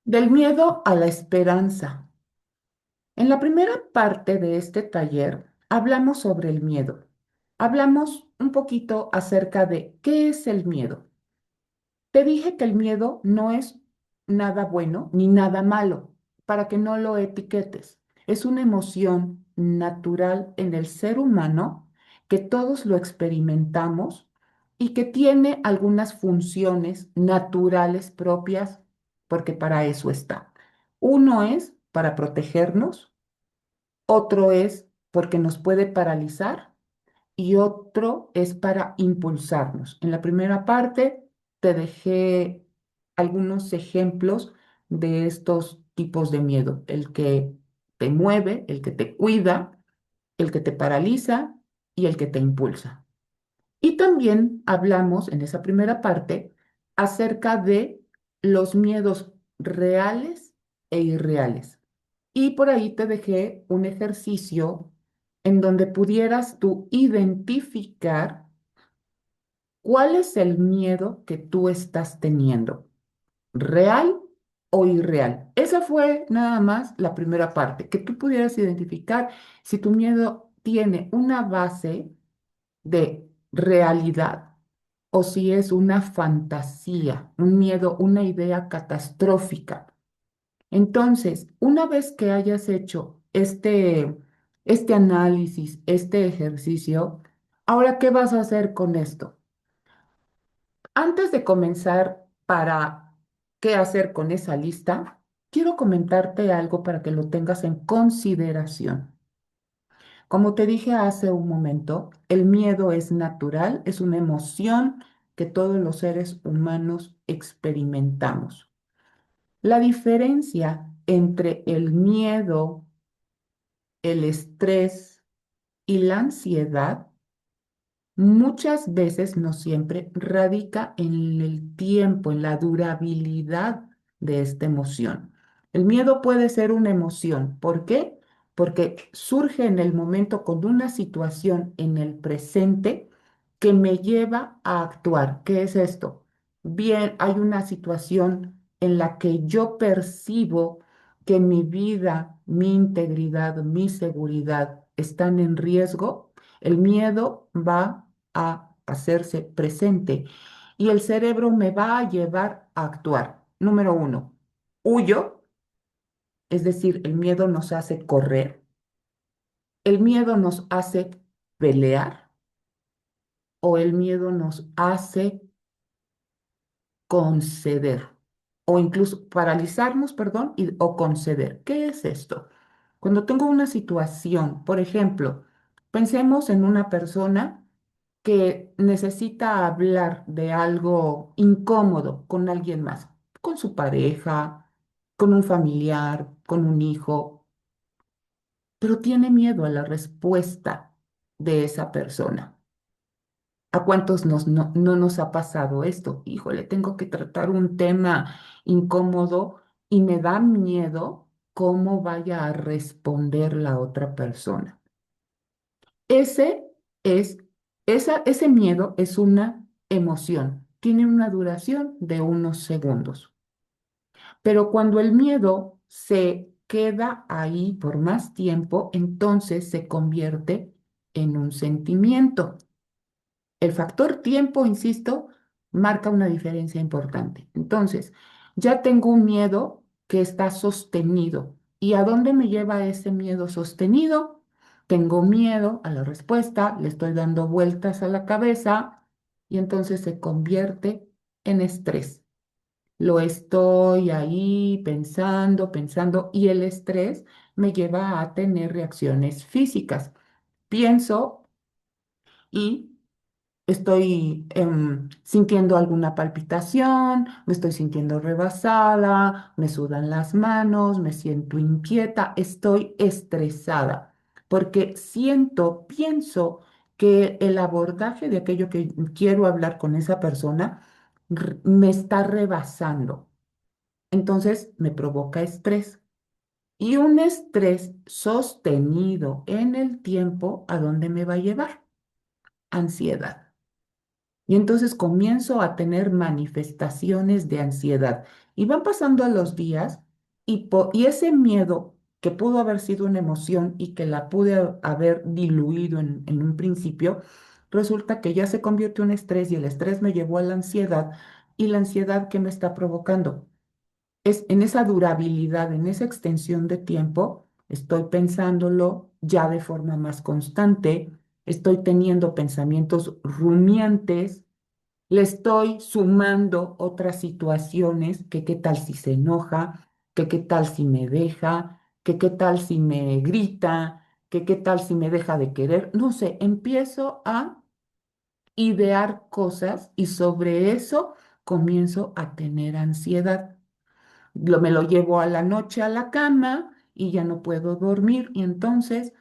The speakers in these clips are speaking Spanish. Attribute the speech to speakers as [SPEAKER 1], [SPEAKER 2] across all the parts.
[SPEAKER 1] Del miedo a la esperanza. En la primera parte de este taller hablamos sobre el miedo. Hablamos un poquito acerca de qué es el miedo. Te dije que el miedo no es nada bueno ni nada malo, para que no lo etiquetes. Es una emoción natural en el ser humano que todos lo experimentamos y que tiene algunas funciones naturales propias, porque para eso está. Uno es para protegernos, otro es porque nos puede paralizar y otro es para impulsarnos. En la primera parte te dejé algunos ejemplos de estos tipos de miedo, el que te mueve, el que te cuida, el que te paraliza y el que te impulsa. Y también hablamos en esa primera parte acerca de los miedos reales e irreales. Y por ahí te dejé un ejercicio en donde pudieras tú identificar cuál es el miedo que tú estás teniendo, real o irreal. Esa fue nada más la primera parte, que tú pudieras identificar si tu miedo tiene una base de realidad o si es una fantasía, un miedo, una idea catastrófica. Entonces, una vez que hayas hecho este análisis, este ejercicio, ahora, ¿qué vas a hacer con esto? Antes de comenzar para qué hacer con esa lista, quiero comentarte algo para que lo tengas en consideración. Como te dije hace un momento, el miedo es natural, es una emoción que todos los seres humanos experimentamos. La diferencia entre el miedo, el estrés y la ansiedad muchas veces, no siempre, radica en el tiempo, en la durabilidad de esta emoción. El miedo puede ser una emoción. ¿Por qué? Porque surge en el momento con una situación en el presente que me lleva a actuar. ¿Qué es esto? Bien, hay una situación en la que yo percibo que mi vida, mi integridad, mi seguridad están en riesgo. El miedo va a hacerse presente y el cerebro me va a llevar a actuar. Número uno, huyo, es decir, el miedo nos hace correr, el miedo nos hace pelear o el miedo nos hace conceder o incluso paralizarnos, perdón, o conceder. ¿Qué es esto? Cuando tengo una situación, por ejemplo, pensemos en una persona que necesita hablar de algo incómodo con alguien más, con su pareja, con un familiar, con un hijo, pero tiene miedo a la respuesta de esa persona. ¿A cuántos no nos ha pasado esto? Híjole, tengo que tratar un tema incómodo y me da miedo cómo vaya a responder la otra persona. Ese es, ese miedo es una emoción, tiene una duración de unos segundos. Pero cuando el miedo se queda ahí por más tiempo, entonces se convierte en un sentimiento. El factor tiempo, insisto, marca una diferencia importante. Entonces, ya tengo un miedo que está sostenido. ¿Y a dónde me lleva ese miedo sostenido? Tengo miedo a la respuesta, le estoy dando vueltas a la cabeza y entonces se convierte en estrés. Lo estoy ahí pensando, pensando y el estrés me lleva a tener reacciones físicas. Pienso y estoy sintiendo alguna palpitación, me estoy sintiendo rebasada, me sudan las manos, me siento inquieta, estoy estresada, porque siento, pienso que el abordaje de aquello que quiero hablar con esa persona me está rebasando. Entonces me provoca estrés. Y un estrés sostenido en el tiempo, ¿a dónde me va a llevar? Ansiedad. Y entonces comienzo a tener manifestaciones de ansiedad. Y van pasando los días y ese miedo que pudo haber sido una emoción y que la pude haber diluido en un principio, resulta que ya se convirtió en estrés y el estrés me llevó a la ansiedad y la ansiedad que me está provocando es en esa durabilidad, en esa extensión de tiempo, estoy pensándolo ya de forma más constante, estoy teniendo pensamientos rumiantes, le estoy sumando otras situaciones, que qué tal si se enoja, que qué tal si me deja, que qué tal si me grita, que qué tal si me deja de querer, no sé, empiezo a idear cosas y sobre eso comienzo a tener ansiedad. Me lo llevo a la noche a la cama y ya no puedo dormir. Y entonces,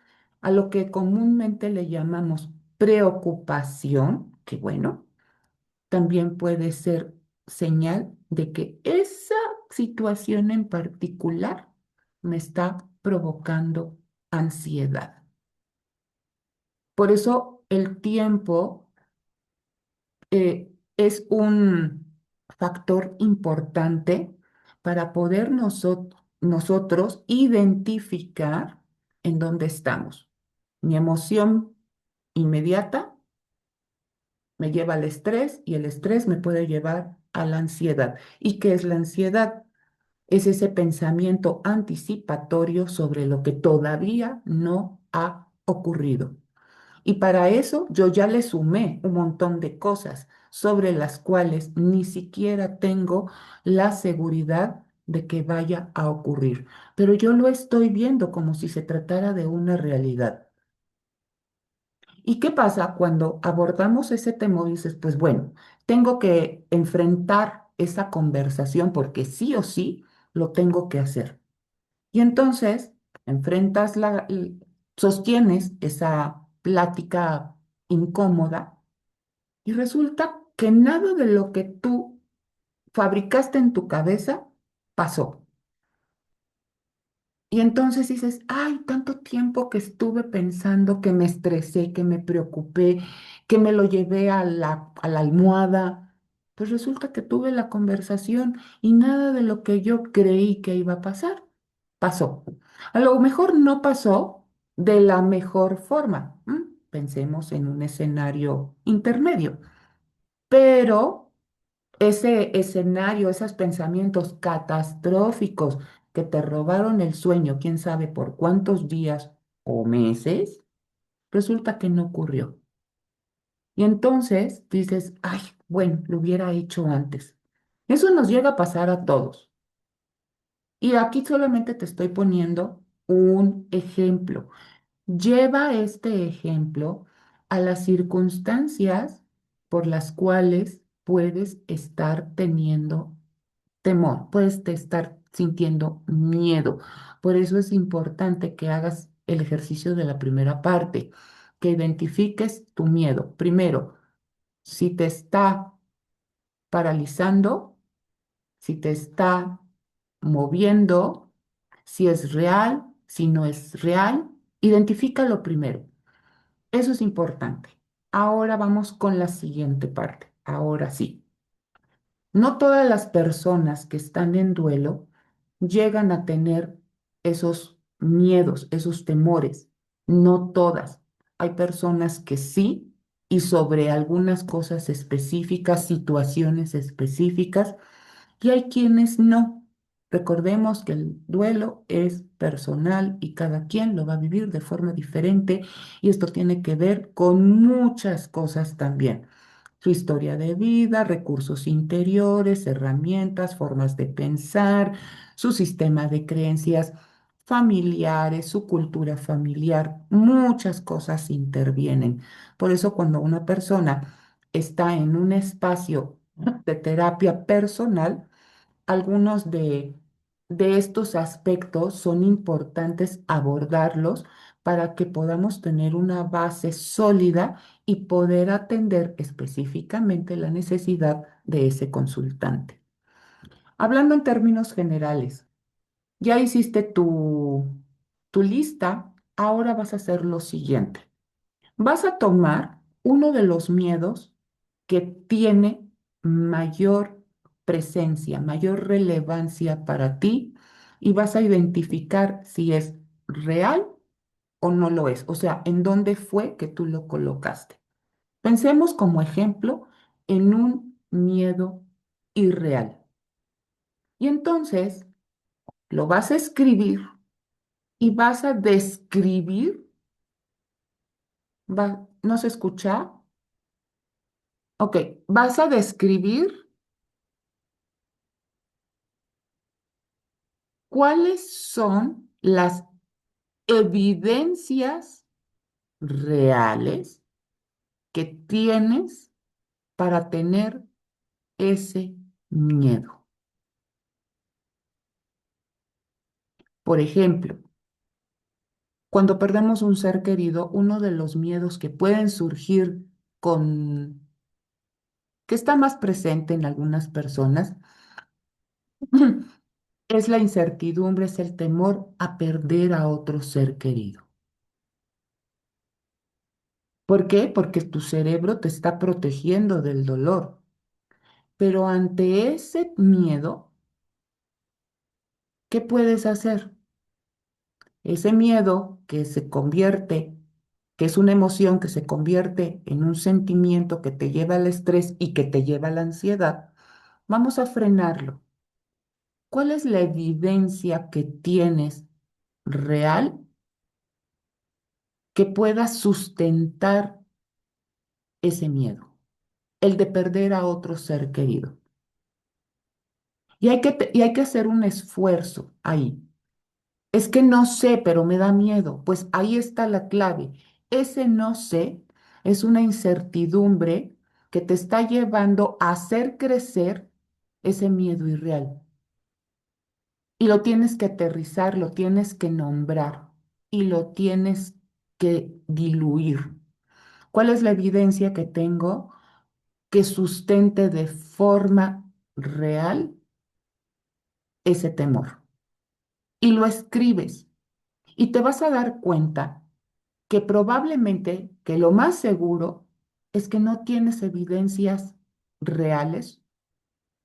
[SPEAKER 1] a lo que comúnmente le llamamos preocupación, que bueno, también puede ser señal de que esa situación en particular me está provocando ansiedad. Por eso el tiempo es un factor importante para poder nosotros identificar en dónde estamos. Mi emoción inmediata me lleva al estrés y el estrés me puede llevar a la ansiedad. ¿Y qué es la ansiedad? Es ese pensamiento anticipatorio sobre lo que todavía no ha ocurrido. Y para eso yo ya le sumé un montón de cosas sobre las cuales ni siquiera tengo la seguridad de que vaya a ocurrir. Pero yo lo estoy viendo como si se tratara de una realidad. ¿Y qué pasa cuando abordamos ese tema y dices, pues bueno, tengo que enfrentar esa conversación porque sí o sí lo tengo que hacer? Y entonces enfrentas sostienes esa plática incómoda y resulta que nada de lo que tú fabricaste en tu cabeza pasó. Y entonces dices, ay, tanto tiempo que estuve pensando, que me estresé, que me preocupé, que me lo llevé a la almohada. Pues resulta que tuve la conversación y nada de lo que yo creí que iba a pasar pasó. A lo mejor no pasó de la mejor forma. Pensemos en un escenario intermedio, pero ese escenario, esos pensamientos catastróficos que te robaron el sueño, quién sabe por cuántos días o meses, resulta que no ocurrió. Y entonces dices, ay, bueno, lo hubiera hecho antes. Eso nos llega a pasar a todos. Y aquí solamente te estoy poniendo un ejemplo. Lleva este ejemplo a las circunstancias por las cuales puedes estar teniendo temor, puedes estar sintiendo miedo. Por eso es importante que hagas el ejercicio de la primera parte, que identifiques tu miedo. Primero, si te está paralizando, si te está moviendo, si es real, si no es real, identifícalo primero. Eso es importante. Ahora vamos con la siguiente parte. Ahora sí. No todas las personas que están en duelo llegan a tener esos miedos, esos temores. No todas. Hay personas que sí y sobre algunas cosas específicas, situaciones específicas, y hay quienes no. Recordemos que el duelo es personal y cada quien lo va a vivir de forma diferente y esto tiene que ver con muchas cosas también: su historia de vida, recursos interiores, herramientas, formas de pensar, su sistema de creencias familiares, su cultura familiar, muchas cosas intervienen. Por eso cuando una persona está en un espacio de terapia personal, algunos de estos aspectos son importantes abordarlos para que podamos tener una base sólida y poder atender específicamente la necesidad de ese consultante. Hablando en términos generales, ya hiciste tu lista, ahora vas a hacer lo siguiente. Vas a tomar uno de los miedos que tiene mayor presencia, mayor relevancia para ti y vas a identificar si es real o no lo es. O sea, en dónde fue que tú lo colocaste. Pensemos como ejemplo en un miedo irreal. Y entonces lo vas a escribir y vas a describir, ¿no se escucha? Ok, vas a describir cuáles son las evidencias reales que tienes para tener ese miedo. Por ejemplo, cuando perdemos un ser querido, uno de los miedos que pueden surgir con, que está más presente en algunas personas, es la incertidumbre, es el temor a perder a otro ser querido. ¿Por qué? Porque tu cerebro te está protegiendo del dolor. Pero ante ese miedo, ¿qué puedes hacer? Ese miedo que se convierte, que es una emoción que se convierte en un sentimiento que te lleva al estrés y que te lleva a la ansiedad, vamos a frenarlo. ¿Cuál es la evidencia que tienes real que pueda sustentar ese miedo? El de perder a otro ser querido. Y hay que hacer un esfuerzo ahí. Es que no sé, pero me da miedo. Pues ahí está la clave. Ese no sé es una incertidumbre que te está llevando a hacer crecer ese miedo irreal. Y lo tienes que aterrizar, lo tienes que nombrar y lo tienes que diluir. ¿Cuál es la evidencia que tengo que sustente de forma real ese temor? Y lo escribes y te vas a dar cuenta que probablemente, que lo más seguro es que no tienes evidencias reales,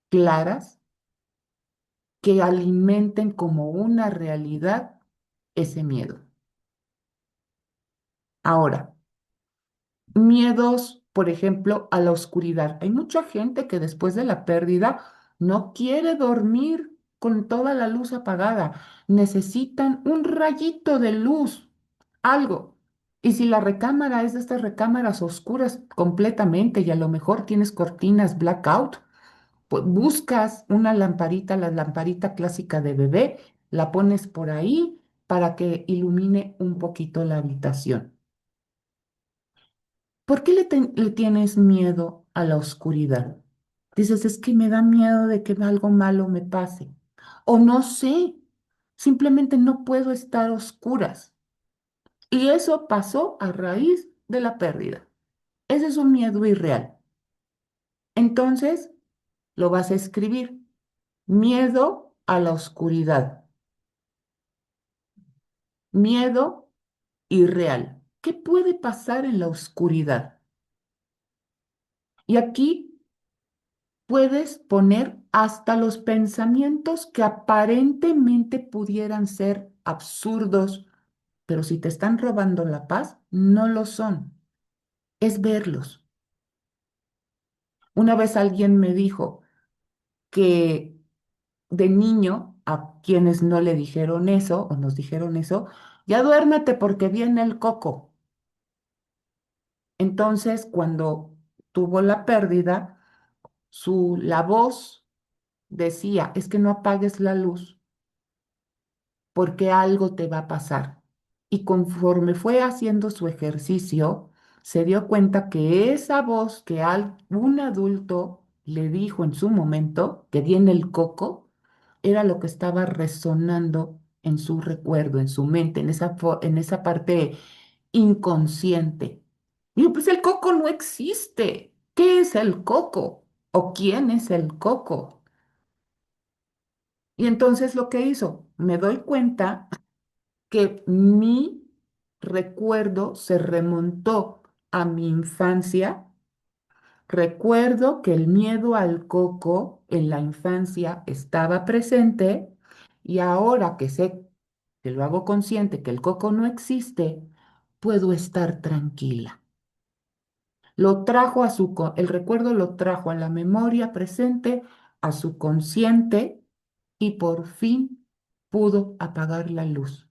[SPEAKER 1] claras, que alimenten como una realidad ese miedo. Ahora, miedos, por ejemplo, a la oscuridad. Hay mucha gente que después de la pérdida no quiere dormir con toda la luz apagada. Necesitan un rayito de luz, algo. Y si la recámara es de estas recámaras oscuras completamente y a lo mejor tienes cortinas blackout, pues buscas una lamparita, la lamparita clásica de bebé, la pones por ahí para que ilumine un poquito la habitación. ¿Por qué le tienes miedo a la oscuridad? Dices, es que me da miedo de que algo malo me pase. O no sé, simplemente no puedo estar a oscuras. Y eso pasó a raíz de la pérdida. Ese es un miedo irreal. Entonces, lo vas a escribir. Miedo a la oscuridad. Miedo irreal. ¿Qué puede pasar en la oscuridad? Y aquí puedes poner hasta los pensamientos que aparentemente pudieran ser absurdos, pero si te están robando la paz, no lo son. Es verlos. Una vez alguien me dijo que de niño, a quienes no le dijeron eso o nos dijeron eso, ya duérmete porque viene el coco. Entonces, cuando tuvo la pérdida, la voz decía, es que no apagues la luz porque algo te va a pasar. Y conforme fue haciendo su ejercicio, se dio cuenta que esa voz que un adulto le dijo en su momento, que viene el coco, era lo que estaba resonando en su recuerdo, en su mente, en esa parte inconsciente. Digo, pues el coco no existe. ¿Qué es el coco? ¿O quién es el coco? Y entonces lo que hizo, me doy cuenta que mi recuerdo se remontó a mi infancia Recuerdo que el miedo al coco en la infancia estaba presente y ahora que sé que lo hago consciente que el coco no existe, puedo estar tranquila. El recuerdo lo trajo a la memoria presente, a su consciente y por fin pudo apagar la luz.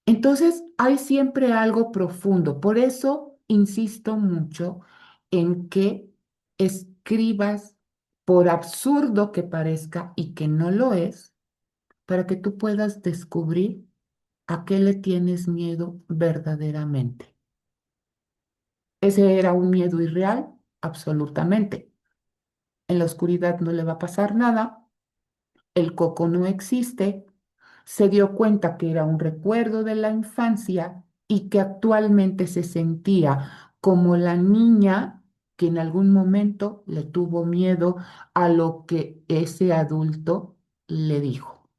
[SPEAKER 1] Entonces, hay siempre algo profundo. Por eso insisto mucho en que escribas, por absurdo que parezca y que no lo es, para que tú puedas descubrir a qué le tienes miedo verdaderamente. ¿Ese era un miedo irreal? Absolutamente. En la oscuridad no le va a pasar nada, el coco no existe, se dio cuenta que era un recuerdo de la infancia y que actualmente se sentía como la niña que en algún momento le tuvo miedo a lo que ese adulto le dijo.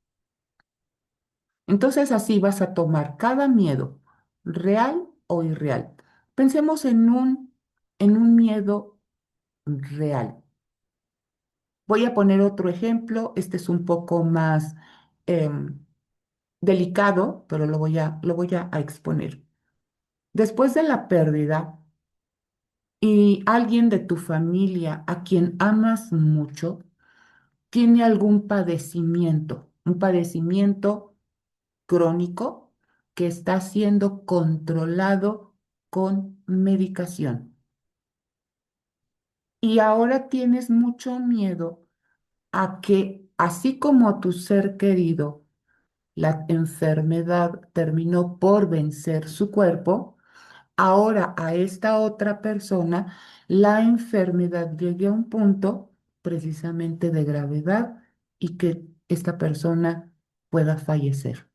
[SPEAKER 1] Entonces así vas a tomar cada miedo, real o irreal. Pensemos en un miedo real. Voy a poner otro ejemplo, este es un poco más em, delicado, pero lo voy a exponer. Después de la pérdida y alguien de tu familia a quien amas mucho tiene algún padecimiento, un padecimiento crónico que está siendo controlado con medicación. Y ahora tienes mucho miedo a que, así como tu ser querido, la enfermedad terminó por vencer su cuerpo, ahora a esta otra persona la enfermedad llegue a un punto precisamente de gravedad y que esta persona pueda fallecer.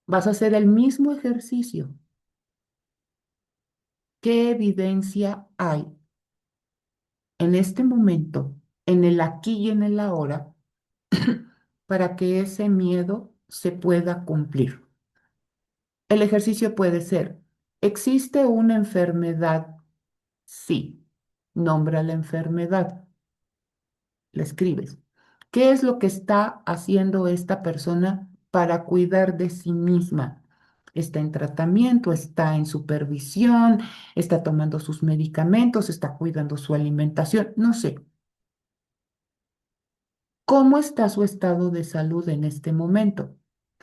[SPEAKER 1] Vas a hacer el mismo ejercicio. ¿Qué evidencia hay en este momento, en el aquí y en el ahora, para que ese miedo se pueda cumplir? El ejercicio puede ser, ¿existe una enfermedad? Sí. Nombra la enfermedad, la escribes. ¿Qué es lo que está haciendo esta persona para cuidar de sí misma? Está en tratamiento, está en supervisión, está tomando sus medicamentos, está cuidando su alimentación, no sé. ¿Cómo está su estado de salud en este momento?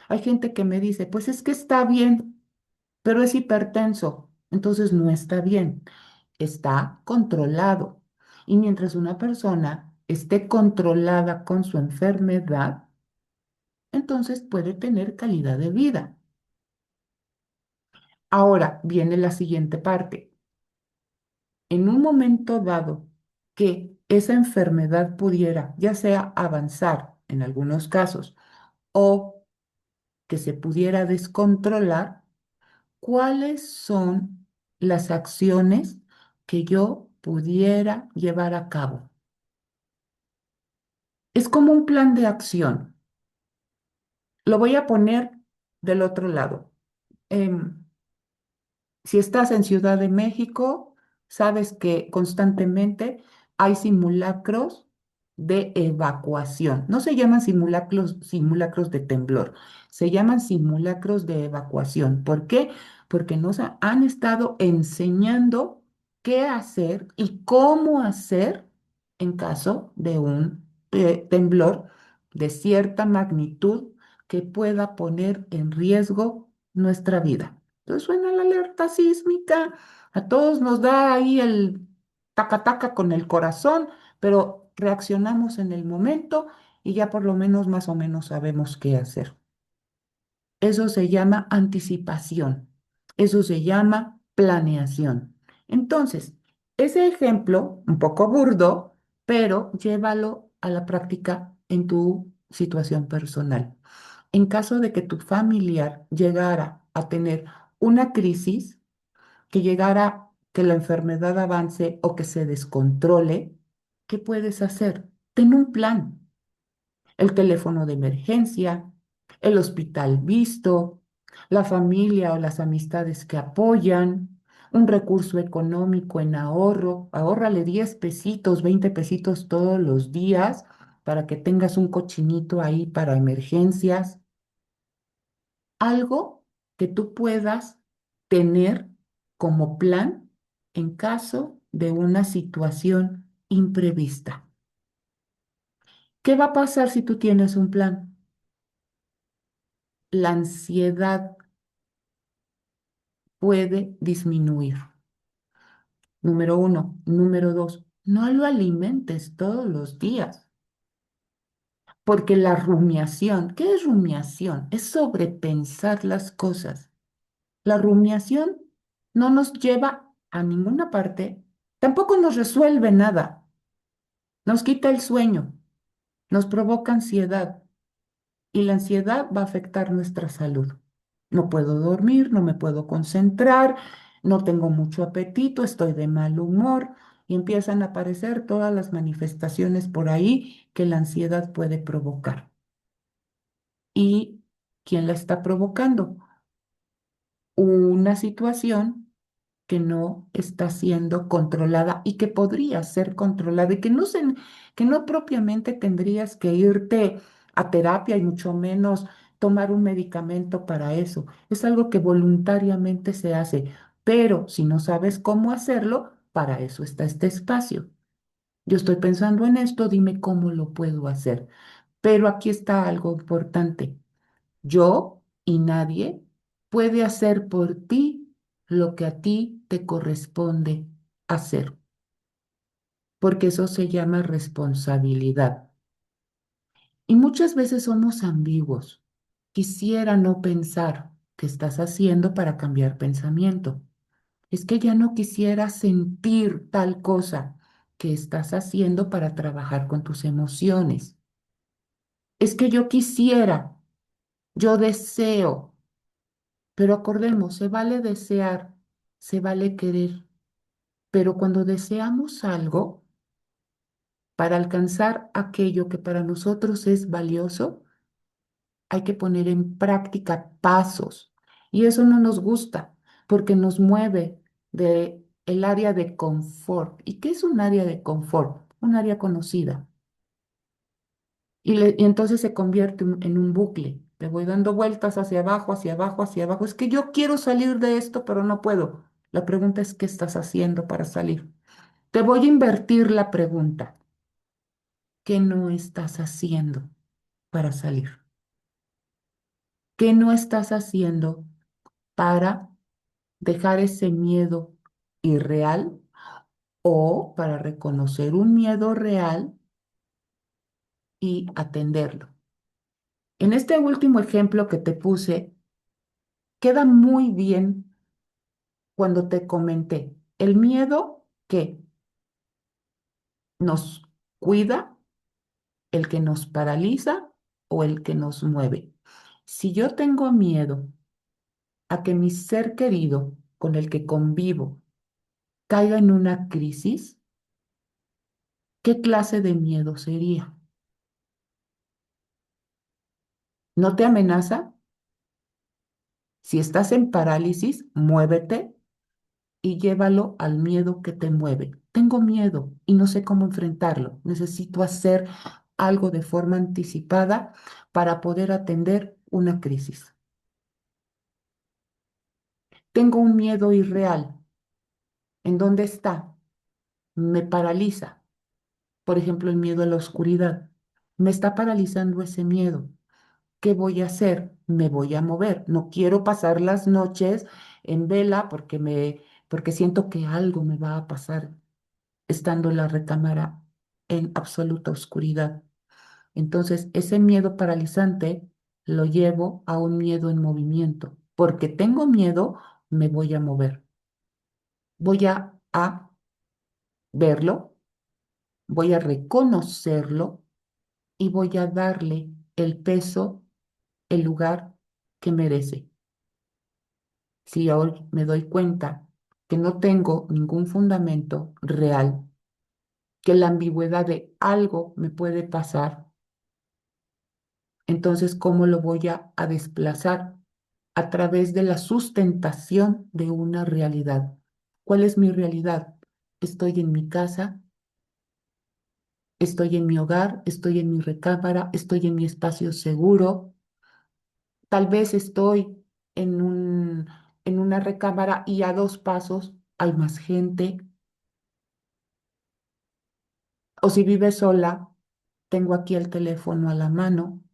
[SPEAKER 1] Hay gente que me dice, pues es que está bien, pero es hipertenso, entonces no está bien, está controlado. Y mientras una persona esté controlada con su enfermedad, entonces puede tener calidad de vida. Ahora viene la siguiente parte. En un momento dado que esa enfermedad pudiera, ya sea avanzar en algunos casos o que se pudiera descontrolar, ¿cuáles son las acciones que yo pudiera llevar a cabo? Es como un plan de acción. Lo voy a poner del otro lado. Em, Si estás en Ciudad de México, sabes que constantemente hay simulacros de evacuación. No se llaman simulacros de temblor, se llaman simulacros de evacuación. ¿Por qué? Porque nos han estado enseñando qué hacer y cómo hacer en caso de un temblor de cierta magnitud que pueda poner en riesgo nuestra vida. Entonces suena la alerta sísmica, a todos nos da ahí el taca taca con el corazón, pero reaccionamos en el momento y ya por lo menos más o menos sabemos qué hacer. Eso se llama anticipación, eso se llama planeación. Entonces, ese ejemplo, un poco burdo, pero llévalo a la práctica en tu situación personal. En caso de que tu familiar llegara a tener una crisis, que llegara, que la enfermedad avance o que se descontrole, ¿qué puedes hacer? Ten un plan. El teléfono de emergencia, el hospital visto, la familia o las amistades que apoyan, un recurso económico en ahorro, ahórrale 10 pesitos, 20 pesitos todos los días para que tengas un cochinito ahí para emergencias, algo que tú puedas tener como plan en caso de una situación imprevista. ¿Qué va a pasar si tú tienes un plan? La ansiedad puede disminuir. Número uno. Número dos, no lo alimentes todos los días, porque la rumiación, ¿qué es rumiación? Es sobrepensar las cosas. La rumiación no nos lleva a ninguna parte, tampoco nos resuelve nada, nos quita el sueño, nos provoca ansiedad y la ansiedad va a afectar nuestra salud. No puedo dormir, no me puedo concentrar, no tengo mucho apetito, estoy de mal humor y empiezan a aparecer todas las manifestaciones por ahí que la ansiedad puede provocar. ¿Y quién la está provocando? Una situación que no está siendo controlada y que podría ser controlada y que no propiamente tendrías que irte a terapia y mucho menos tomar un medicamento para eso. Es algo que voluntariamente se hace, pero si no sabes cómo hacerlo, para eso está este espacio. Yo estoy pensando en esto, dime cómo lo puedo hacer. Pero aquí está algo importante. Yo y nadie puede hacer por ti lo que a ti te corresponde hacer, porque eso se llama responsabilidad. Y muchas veces somos ambiguos. Quisiera no pensar qué estás haciendo para cambiar pensamiento. Es que ya no quisiera sentir tal cosa que estás haciendo para trabajar con tus emociones. Es que yo quisiera, yo deseo. Pero acordemos, se vale desear, se vale querer, pero cuando deseamos algo, para alcanzar aquello que para nosotros es valioso, hay que poner en práctica pasos. Y eso no nos gusta porque nos mueve de el área de confort. ¿Y qué es un área de confort? Un área conocida. Y entonces se convierte en un bucle. Le voy dando vueltas hacia abajo, hacia abajo, hacia abajo. Es que yo quiero salir de esto, pero no puedo. La pregunta es, ¿qué estás haciendo para salir? Te voy a invertir la pregunta. ¿Qué no estás haciendo para salir? ¿Qué no estás haciendo para dejar ese miedo irreal o para reconocer un miedo real y atenderlo? En este último ejemplo que te puse, queda muy bien cuando te comenté el miedo que nos cuida, el que nos paraliza o el que nos mueve. Si yo tengo miedo a que mi ser querido con el que convivo caiga en una crisis, ¿qué clase de miedo sería? ¿No te amenaza? Si estás en parálisis, muévete y llévalo al miedo que te mueve. Tengo miedo y no sé cómo enfrentarlo. Necesito hacer algo de forma anticipada para poder atender una crisis. Tengo un miedo irreal. ¿En dónde está? Me paraliza. Por ejemplo, el miedo a la oscuridad. Me está paralizando ese miedo. ¿Qué voy a hacer? Me voy a mover. No quiero pasar las noches en vela porque siento que algo me va a pasar estando en la recámara en absoluta oscuridad. Entonces, ese miedo paralizante lo llevo a un miedo en movimiento. Porque tengo miedo, me voy a mover. Voy a verlo, voy a reconocerlo y voy a darle el peso, el lugar que merece. Si ahora me doy cuenta que no tengo ningún fundamento real, que la ambigüedad de algo me puede pasar, entonces, ¿cómo lo voy a desplazar? A través de la sustentación de una realidad. ¿Cuál es mi realidad? Estoy en mi casa, estoy en mi hogar, estoy en mi recámara, estoy en mi espacio seguro. Tal vez estoy en en una recámara y a dos pasos hay más gente. O si vives sola, tengo aquí el teléfono a la mano,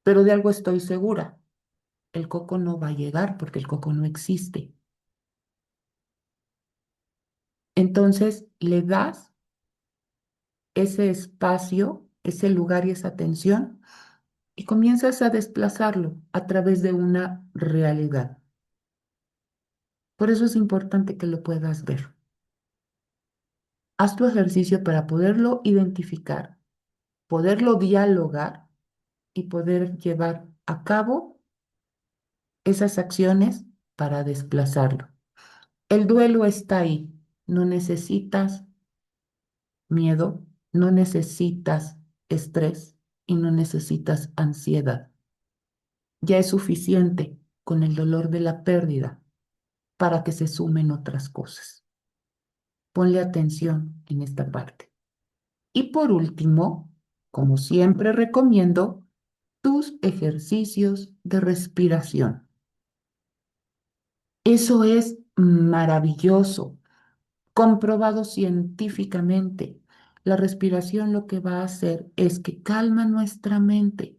[SPEAKER 1] pero de algo estoy segura. El coco no va a llegar porque el coco no existe. Entonces le das ese espacio, ese lugar y esa atención y comienzas a desplazarlo a través de una realidad. Por eso es importante que lo puedas ver. Haz tu ejercicio para poderlo identificar, poderlo dialogar y poder llevar a cabo esas acciones para desplazarlo. El duelo está ahí. No necesitas miedo, no necesitas estrés y no necesitas ansiedad. Ya es suficiente con el dolor de la pérdida para que se sumen otras cosas. Ponle atención en esta parte. Y por último, como siempre recomiendo, tus ejercicios de respiración. Eso es maravilloso, comprobado científicamente. La respiración lo que va a hacer es que calma nuestra mente,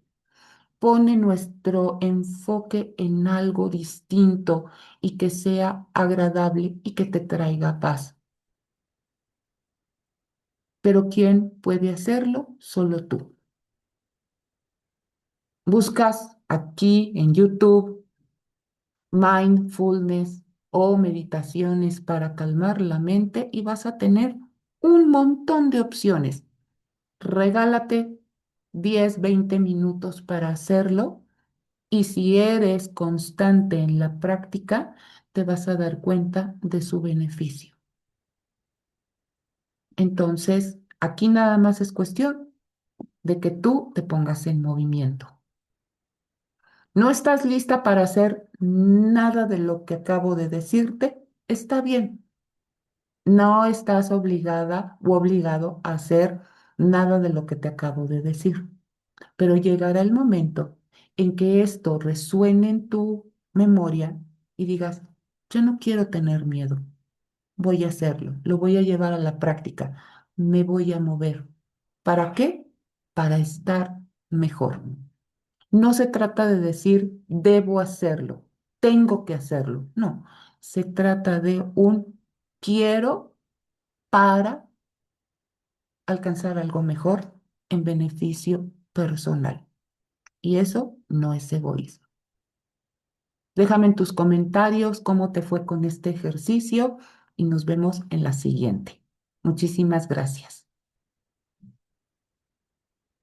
[SPEAKER 1] pone nuestro enfoque en algo distinto y que sea agradable y que te traiga paz. Pero ¿quién puede hacerlo? Solo tú. Buscas aquí en YouTube mindfulness o meditaciones para calmar la mente y vas a tener un montón de opciones. Regálate 10, 20 minutos para hacerlo y si eres constante en la práctica, te vas a dar cuenta de su beneficio. Entonces, aquí nada más es cuestión de que tú te pongas en movimiento. ¿No estás lista para hacer nada de lo que acabo de decirte? Está bien. No estás obligada u obligado a hacer nada de lo que te acabo de decir, pero llegará el momento en que esto resuene en tu memoria y digas, yo no quiero tener miedo, voy a hacerlo, lo voy a llevar a la práctica, me voy a mover. ¿Para qué? Para estar mejor. No se trata de decir, debo hacerlo, tengo que hacerlo. No, se trata de un quiero para alcanzar algo mejor en beneficio personal. Y eso no es egoísmo. Déjame en tus comentarios cómo te fue con este ejercicio y nos vemos en la siguiente. Muchísimas gracias.